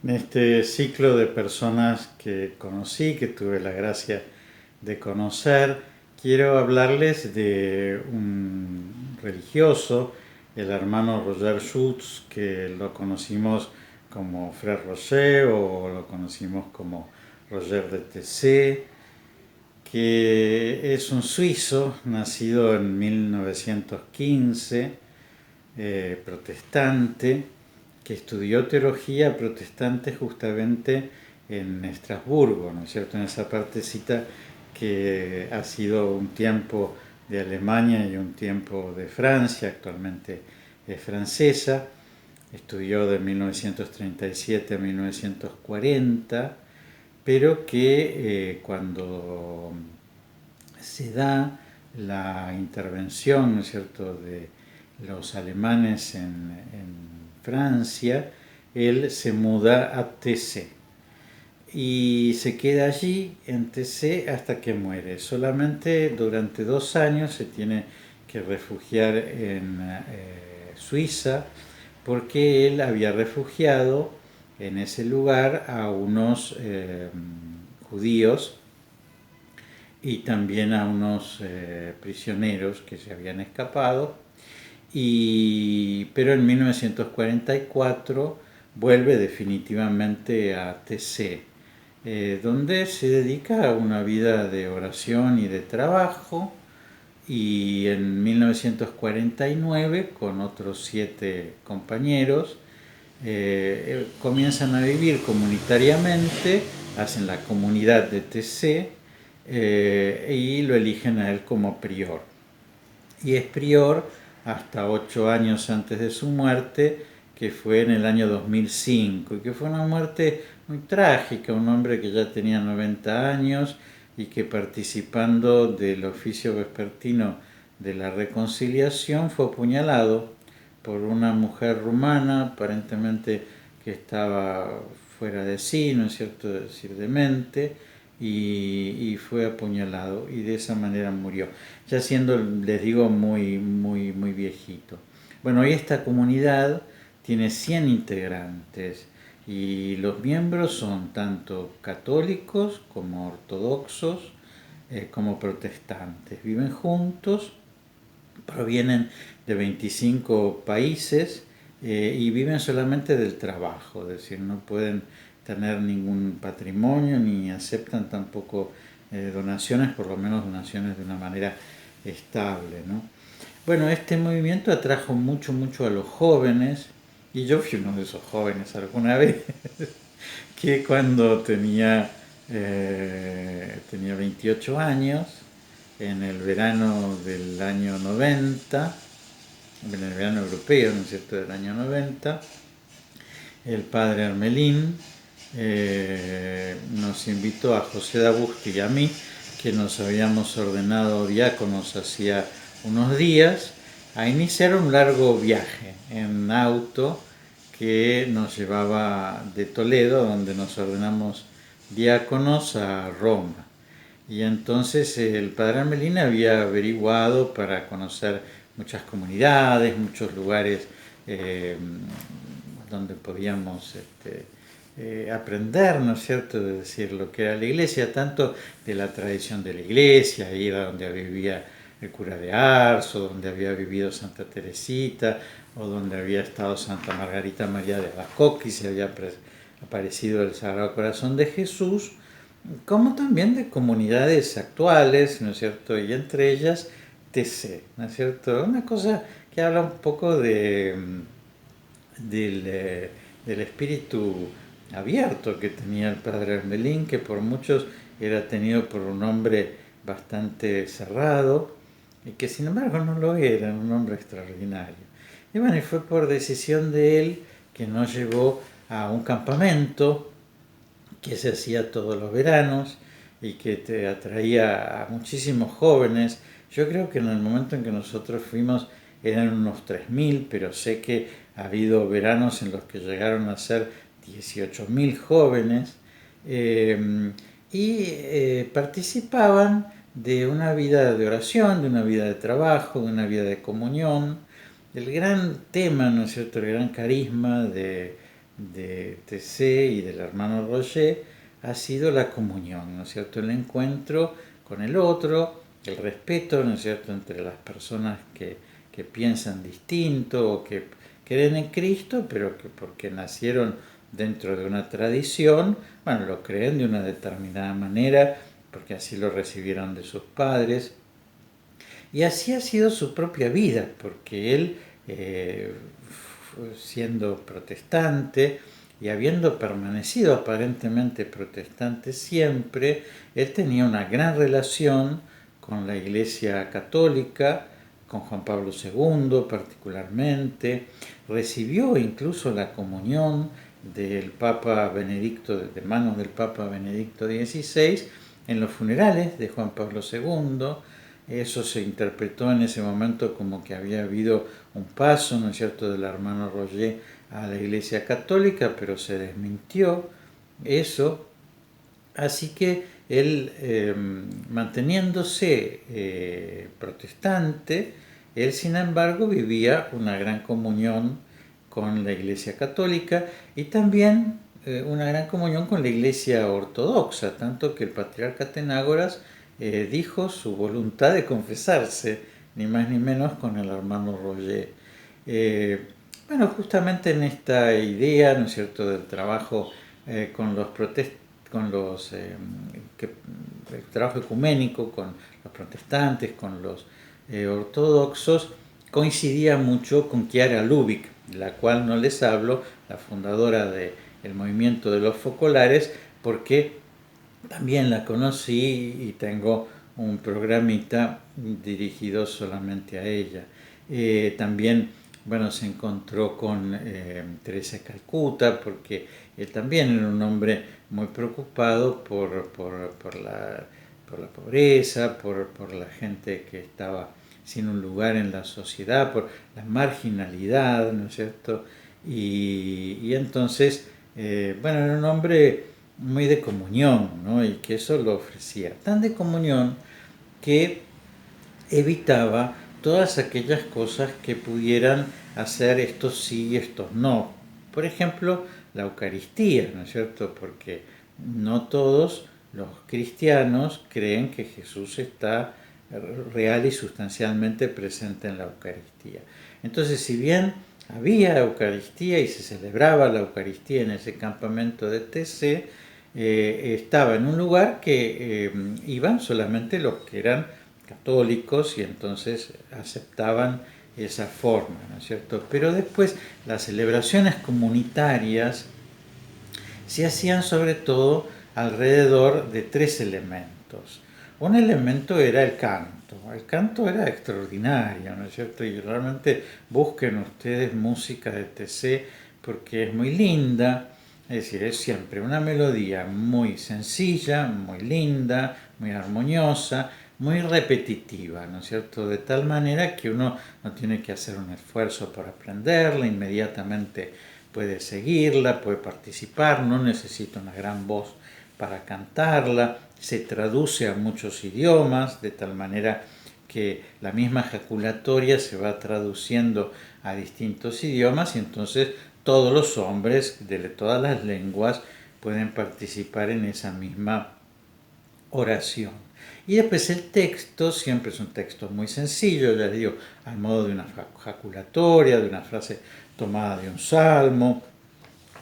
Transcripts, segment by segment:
En este ciclo de personas que conocí, que tuve la gracia de conocer, quiero hablarles de un religioso, el hermano Roger Schutz, que lo conocimos como Frère Roger o lo conocimos como Roger de Tessé, que es un suizo nacido en 1915, protestante, que estudió teología protestante justamente en Estrasburgo, ¿no es cierto? En esa partecita que ha sido un tiempo de Alemania y un tiempo de Francia, actualmente es francesa. Estudió de 1937 a 1940, pero que cuando se da la intervención, ¿no es cierto?, de los alemanes en Francia, él se muda a Tessé y se queda allí en Tessé hasta que muere. Solamente durante 2 años se tiene que refugiar en Suiza porque él había refugiado en ese lugar a unos judíos y también a unos prisioneros que se habían escapado. Pero en 1944 vuelve definitivamente a TC, donde se dedica a una vida de oración y de trabajo. Y en 1949, con otros 7 compañeros, comienzan a vivir comunitariamente, hacen la comunidad de TC y lo eligen a él como prior. Y es prior hasta 8 años antes de su muerte, que fue en el año 2005, y que fue una muerte muy trágica, un hombre que ya tenía 90 años y que participando del oficio vespertino de la reconciliación fue apuñalado por una mujer rumana, aparentemente que estaba fuera de sí, ¿no es cierto?, decir, demente, y fue apuñalado y de esa manera murió, ya siendo, les digo, muy viejito. Bueno, hoy esta comunidad tiene 100 integrantes y los miembros son tanto católicos como ortodoxos, como protestantes. Viven juntos, provienen de 25 países y viven solamente del trabajo, es decir, no pueden tener ningún patrimonio ni aceptan tampoco donaciones, por lo menos donaciones de una manera estable, ¿no? Bueno, este movimiento atrajo mucho a los jóvenes y yo fui uno de esos jóvenes alguna vez que cuando tenía 28 años, en el verano del año 90, en el verano europeo, ¿no es cierto?, del año 90, el padre Armelín nos invitó a José Dabusti y a mí, que nos habíamos ordenado diáconos hacía unos días, a iniciar un largo viaje en auto que nos llevaba de Toledo, donde nos ordenamos diáconos, a Roma. Y entonces el padre Armelín había averiguado para conocer muchas comunidades, muchos lugares eh, donde podíamos aprender, ¿no es cierto?, de decir lo que era la iglesia, tanto de la tradición de la iglesia, ir a donde vivía el cura de Ars, o donde había vivido Santa Teresita, o donde había estado Santa Margarita María de Alacoque y se había aparecido el Sagrado Corazón de Jesús, como también de comunidades actuales, ¿no es cierto?, y entre ellas TC, ¿no es cierto?, una cosa que habla un poco del espíritu abierto que tenía el padre Armelín, que por muchos era tenido por un hombre bastante cerrado, y que sin embargo no lo era, un hombre extraordinario. Y bueno, y fue por decisión de él que nos llevó a un campamento que se hacía todos los veranos y que te atraía a muchísimos jóvenes. Yo creo que en el momento en que nosotros fuimos eran unos 3.000, pero sé que ha habido veranos en los que llegaron a ser 18.000 jóvenes participaban de una vida de oración, de una vida de trabajo, de una vida de comunión. El gran tema, ¿no es cierto?, el gran carisma de TC y del hermano Roger ha sido la comunión, ¿no es cierto? El encuentro con el otro, el respeto, ¿no es cierto?, entre las personas que piensan distinto o que creen en Cristo, pero que porque nacieron dentro de una tradición, bueno, lo creen de una determinada manera, porque así lo recibieron de sus padres. Y así ha sido su propia vida, porque él, siendo protestante y habiendo permanecido aparentemente protestante siempre, él tenía una gran relación con la Iglesia Católica, con Juan Pablo II particularmente, recibió incluso la comunión del Papa Benedicto, de manos del Papa Benedicto XVI, en los funerales de Juan Pablo II. Eso se interpretó en ese momento como que había habido un paso, ¿no es cierto?, del hermano Roger a la Iglesia Católica, pero se desmintió eso. Así que él, manteniéndose protestante, él sin embargo vivía una gran comunión con la Iglesia Católica y también una gran comunión con la Iglesia Ortodoxa, tanto que el patriarca Atenágoras dijo su voluntad de confesarse, ni más ni menos, con el hermano Roger. Bueno, justamente en esta idea, ¿no es cierto?, del trabajo con los el trabajo ecuménico con los protestantes, con los ortodoxos, coincidía mucho con Chiara Lubich, la cual no les hablo, la fundadora del movimiento de los focolares, porque también la conocí y tengo un programita dirigido solamente a ella. También, bueno, se encontró con Teresa de Calcuta, porque él también era un hombre muy preocupado por la pobreza, por la gente que estaba sin un lugar en la sociedad, por la marginalidad, ¿no es cierto? Y entonces, bueno, era un hombre muy de comunión, ¿no? Y que eso lo ofrecía. Tan de comunión que evitaba todas aquellas cosas que pudieran hacer estos sí y estos no. Por ejemplo, la Eucaristía, ¿no es cierto? Porque no todos los cristianos creen que Jesús está real y sustancialmente presente en la Eucaristía. Entonces, si bien había Eucaristía y se celebraba la Eucaristía en ese campamento de TC, estaba en un lugar que iban solamente los que eran católicos y entonces aceptaban esa forma, ¿no es cierto? Pero después las celebraciones comunitarias se hacían sobre todo alrededor de tres elementos. Un elemento era el canto. El canto era extraordinario, ¿no es cierto? Y realmente busquen ustedes música de TC porque es muy linda. Es decir, es siempre una melodía muy sencilla, muy linda, muy armoniosa, muy repetitiva, ¿no es cierto? De tal manera que uno no tiene que hacer un esfuerzo por aprenderla, inmediatamente puede seguirla, puede participar, no necesita una gran voz para cantarla, se traduce a muchos idiomas, de tal manera que la misma ejaculatoria se va traduciendo a distintos idiomas y entonces todos los hombres de todas las lenguas pueden participar en esa misma oración. Y después el texto siempre es un texto muy sencillo, ya les digo, al modo de una ejaculatoria, de una frase tomada de un salmo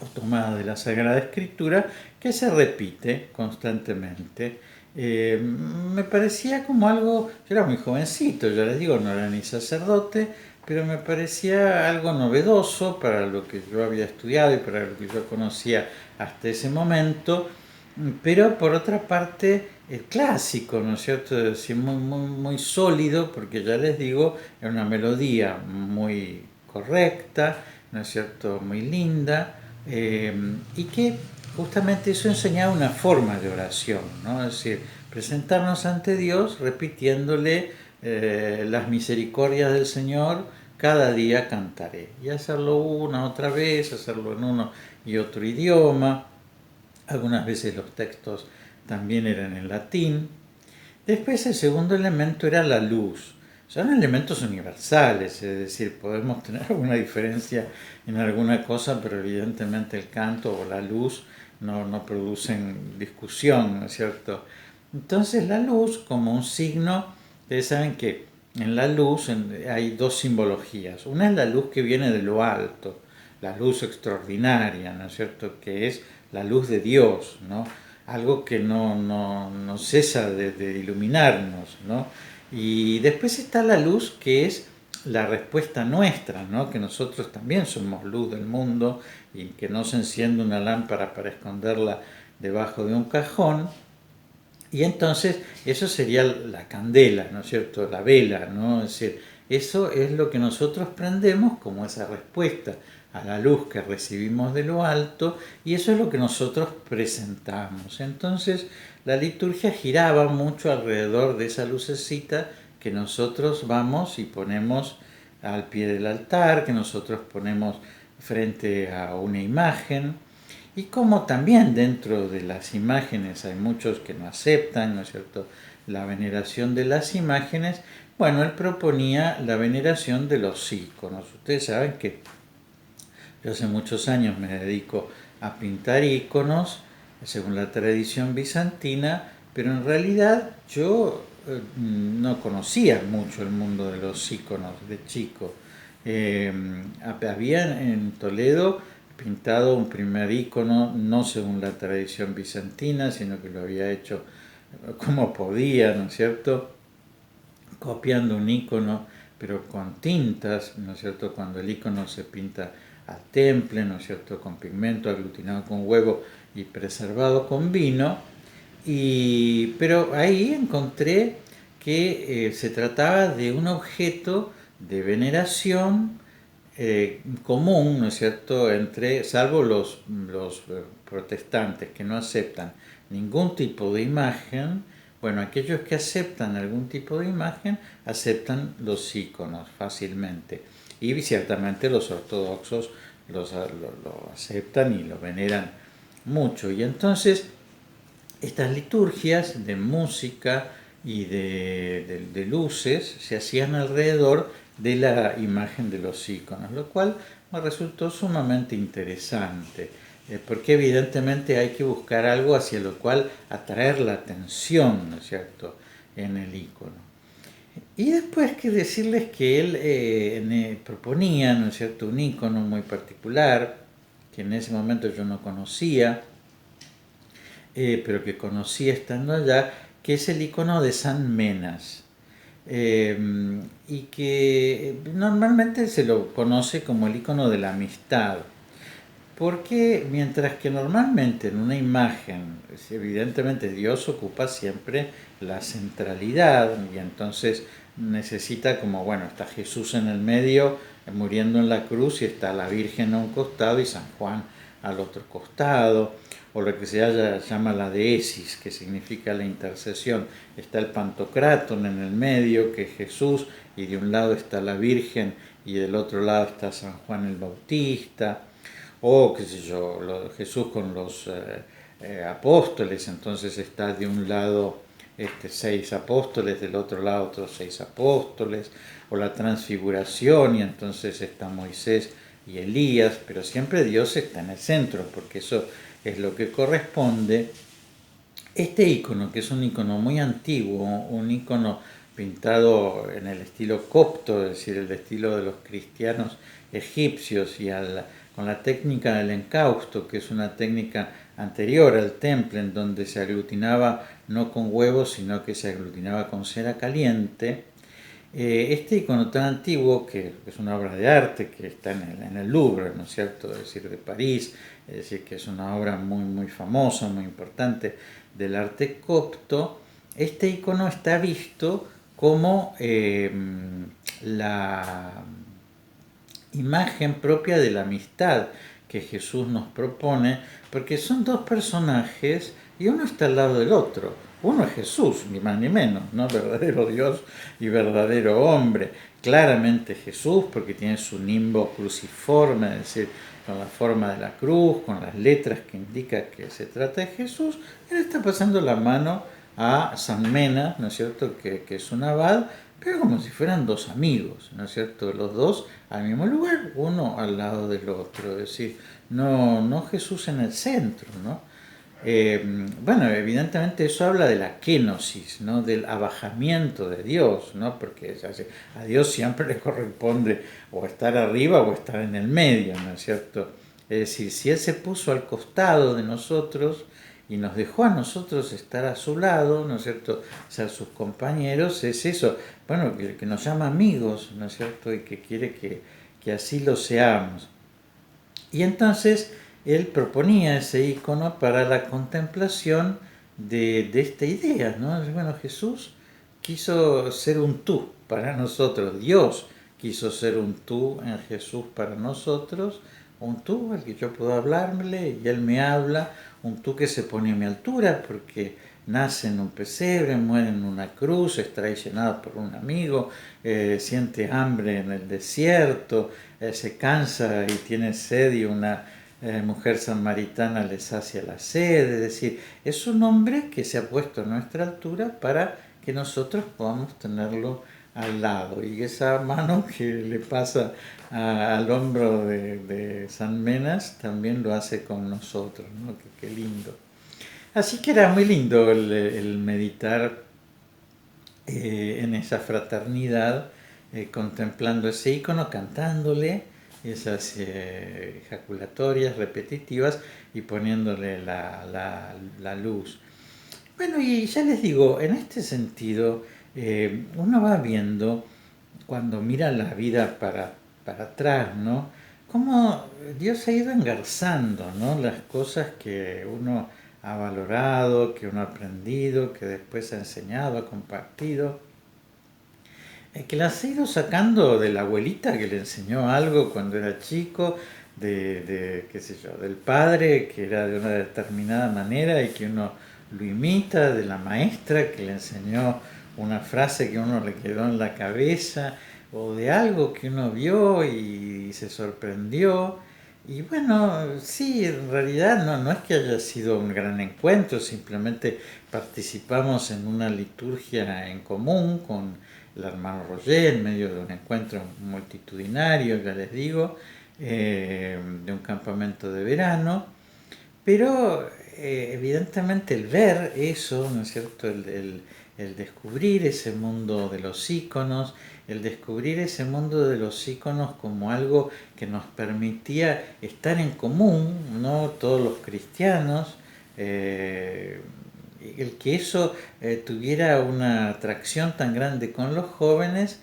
o tomada de la Sagrada Escritura, que se repite constantemente. Me parecía como algo, yo era muy jovencito, ya les digo, no era ni sacerdote, pero me parecía algo novedoso para lo que yo había estudiado y para lo que yo conocía hasta ese momento, pero por otra parte el clásico, ¿no es cierto? Es decir, muy sólido, porque ya les digo, era una melodía muy correcta, ¿no es cierto? Muy linda, y que justamente eso enseñaba una forma de oración, ¿no? Es decir, presentarnos ante Dios repitiéndole las misericordias del Señor, cada día cantaré, y hacerlo una otra vez, hacerlo en uno y otro idioma. Algunas veces los textos también eran en latín. Después el segundo elemento era la luz. son elementos universales, es decir, podemos tener alguna diferencia en alguna cosa, pero evidentemente el canto o la luz no producen discusión, ¿no es cierto? Entonces la luz como un signo, ustedes saben que en la luz hay dos simbologías. Una es la luz que viene de lo alto, la luz extraordinaria, ¿no es cierto? Que es la luz de Dios, ¿no? Algo que no cesa de iluminarnos, ¿no? Y después está la luz que es la respuesta nuestra, ¿no? Que nosotros también somos luz del mundo y que no se enciende una lámpara para esconderla debajo de un cajón. Y entonces eso sería la candela, ¿no es cierto? La vela, ¿no? Es decir, eso es lo que nosotros prendemos como esa respuesta a la luz que recibimos de lo alto y eso es lo que nosotros presentamos. Entonces la liturgia giraba mucho alrededor de esa lucecita que nosotros vamos y ponemos al pie del altar, que nosotros ponemos frente a una imagen. Y como también dentro de las imágenes hay muchos que no aceptan, ¿no es cierto?, la veneración de las imágenes, bueno, él proponía la veneración de los íconos. Ustedes saben que yo hace muchos años me dedico a pintar íconos, según la tradición bizantina, pero en realidad yo no conocía mucho el mundo de los íconos de chico. Había en Toledo pintado un primer ícono, no según la tradición bizantina, sino que lo había hecho como podía, ¿no es cierto? Copiando un ícono, pero con tintas, ¿no es cierto? Cuando el ícono se pinta al temple, ¿no es cierto? Con pigmento aglutinado con huevo y preservado con vino. Pero ahí encontré que se trataba de un objeto de veneración común, ¿no es cierto?, salvo los protestantes que no aceptan ningún tipo de imagen. Bueno, aquellos que aceptan algún tipo de imagen aceptan los íconos fácilmente y ciertamente los ortodoxos lo aceptan y lo veneran mucho. Y entonces estas liturgias de música y de luces se hacían alrededor de la imagen de los íconos, lo cual me resultó sumamente interesante, porque evidentemente hay que buscar algo hacia lo cual atraer la atención, ¿no es cierto?, en el ícono. Y después que decirles que él proponía, ¿no es cierto?, un ícono muy particular, que en ese momento yo no conocía, pero que conocí estando allá, que es el icono de San Menas, y que normalmente se lo conoce como el icono de la amistad, porque mientras que normalmente en una imagen, evidentemente Dios ocupa siempre la centralidad y entonces necesita como, bueno, está Jesús en el medio muriendo en la cruz y está la Virgen a un costado y San Juan al otro costado, o lo que se llama la deesis, que significa la intercesión. Está el Pantocrátor en el medio, que es Jesús, y de un lado está la Virgen y del otro lado está San Juan el Bautista, o qué sé yo, Jesús con los apóstoles, entonces está de un lado 6 apóstoles, del otro lado otros 6 apóstoles, o la transfiguración y entonces está Moisés y Elías, pero siempre Dios está en el centro, porque eso es lo que corresponde. Este icono, que es un icono muy antiguo, un icono pintado en el estilo copto, es decir, el estilo de los cristianos egipcios y con la técnica del encausto, que es una técnica anterior al temple, en donde se aglutinaba no con huevos, sino que se aglutinaba con cera caliente. Este icono tan antiguo, que es una obra de arte que está en el Louvre, ¿no es cierto?, es decir, de París, es decir, que es una obra muy, muy famosa, muy importante del arte copto. Este icono está visto como la imagen propia de la amistad que Jesús nos propone, porque son dos personajes y uno está al lado del otro. Uno es Jesús, ni más ni menos, ¿no? Verdadero Dios y verdadero hombre. Claramente Jesús, porque tiene su nimbo cruciforme, es decir, con la forma de la cruz, con las letras que indica que se trata de Jesús. Él está pasando la mano a San Mena, ¿no es cierto?, que es un abad, pero como si fueran dos amigos, ¿no es cierto? Los dos al mismo lugar, uno al lado del otro, es decir, no Jesús en el centro, ¿no? Bueno, evidentemente eso habla de la kénosis, ¿no? Del abajamiento de Dios, ¿no? Porque a Dios siempre le corresponde o estar arriba o estar en el medio, ¿no es cierto? Es decir, si Él se puso al costado de nosotros y nos dejó a nosotros estar a su lado, ¿no es cierto? Ser sus compañeros, es eso, bueno, que nos llama amigos, ¿no es cierto? Y que quiere que así lo seamos. Y entonces él proponía ese icono para la contemplación de esta idea, ¿no? Bueno, Jesús quiso ser un tú para nosotros, Dios quiso ser un tú en Jesús para nosotros, un tú al que yo puedo hablarle y él me habla, un tú que se pone a mi altura porque nace en un pesebre, muere en una cruz, es traicionado por un amigo, siente hambre en el desierto, se cansa y tiene sed y una mujer samaritana le sacia la sed. Es decir, es un hombre que se ha puesto a nuestra altura para que nosotros podamos tenerlo al lado. Y esa mano que le pasa al hombro de San Menas también lo hace con nosotros, ¿no? Qué lindo. Así que era muy lindo el meditar en esa fraternidad, contemplando ese icono, cantándole esas ejaculatorias repetitivas y poniéndole la luz. Bueno, y ya les digo, en este sentido, uno va viendo, cuando mira la vida para atrás, ¿no? Cómo Dios ha ido engarzando, ¿no? Las cosas que uno ha valorado, que uno ha aprendido, que después ha enseñado, ha compartido, que las ha ido sacando de la abuelita que le enseñó algo cuando era chico, qué sé yo, del padre que era de una determinada manera y que uno lo imita, de la maestra que le enseñó una frase que a uno le quedó en la cabeza, o de algo que uno vio y se sorprendió. Y bueno, sí, en realidad no es que haya sido un gran encuentro, simplemente participamos en una liturgia en común con el hermano Roger en medio de un encuentro multitudinario, ya les digo, de un campamento de verano, pero evidentemente el ver eso, ¿no es cierto? El descubrir ese mundo de los íconos, el descubrir ese mundo de los íconos como algo que nos permitía estar en común, ¿no? Todos los cristianos, el que eso tuviera una atracción tan grande con los jóvenes,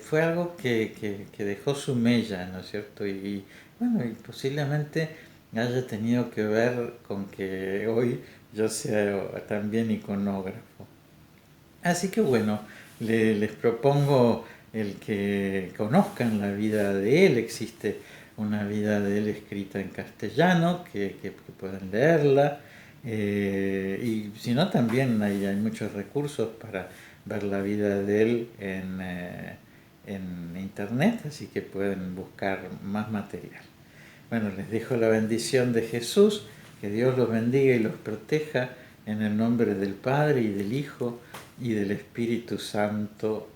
fue algo que dejó su mella, ¿no es cierto? Y bueno, y posiblemente haya tenido que ver con que hoy yo sea también iconógrafo. Así que bueno, les propongo el que conozcan la vida de él. Existe una vida de él escrita en castellano, que pueden leerla. Y si no, también hay muchos recursos para ver la vida de él en internet, así que pueden buscar más material. Bueno, les dejo la bendición de Jesús, que Dios los bendiga y los proteja en el nombre del Padre y del Hijo y del Espíritu Santo.